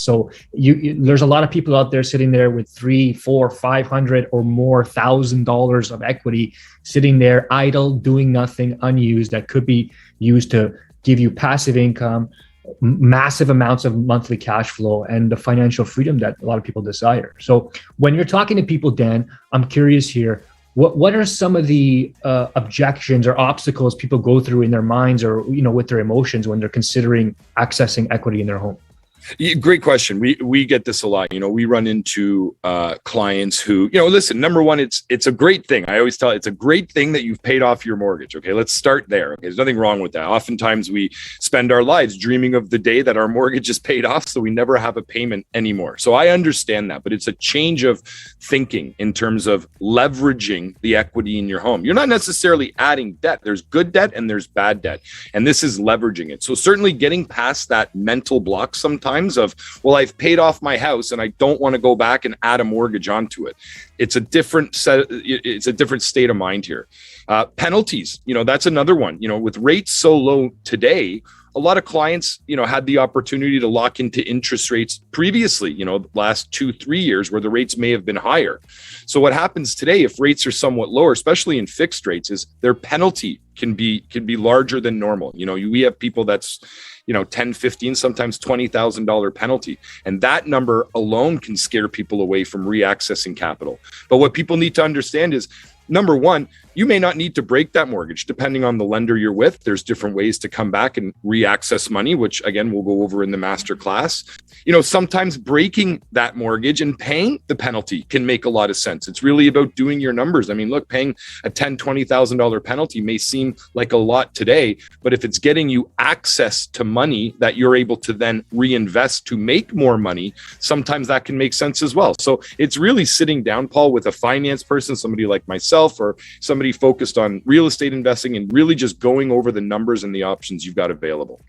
So there's a lot of people out there sitting there with 3, 4, 500 or more $1,000 of equity sitting there idle, doing nothing, unused, that could be used to give you passive income, massive amounts of monthly cash flow, and the financial freedom that a lot of people desire. So when you're talking to people, Dan, I'm curious here, what are some of the objections or obstacles people go through in their minds or, with their emotions when they're considering accessing equity in their home? Great question. We get this a lot. We run into clients who, listen, number one, it's a great thing. I always tell it's a great thing that you've paid off your mortgage. Okay, let's start there. Okay, there's nothing wrong with that. Oftentimes we spend our lives dreaming of the day that our mortgage is paid off, so we never have a payment anymore. So I understand that, but it's a change of thinking in terms of leveraging the equity in your home. You're not necessarily adding debt. There's good debt and there's bad debt, and this is leveraging it. So certainly getting past that mental block sometimes of, well, I've paid off my house and I don't want to go back and add a mortgage onto it. It's a different state of mind here. Penalties, that's another one. With rates so low today, a lot of clients, had the opportunity to lock into interest rates previously, last 2-3 years where the rates may have been higher. So what happens today, if rates are somewhat lower, especially in fixed rates, is their penalty can be larger than normal. We have people that's, 10, 15, sometimes $20,000 penalty. And that number alone can scare people away from reaccessing capital. But what people need to understand is, number one, you may not need to break that mortgage depending on the lender you're with. There's different ways to come back and reaccess money, which again, we'll go over in the masterclass. Sometimes breaking that mortgage and paying the penalty can make a lot of sense. It's really about doing your numbers. I mean, look, paying a $10,000, $20,000 penalty may seem like a lot today, but if it's getting you access to money that you're able to then reinvest to make more money, sometimes that can make sense as well. So it's really sitting down, Paul, with a finance person, somebody like myself or somebody focused on real estate investing, and really just going over the numbers and the options you've got available.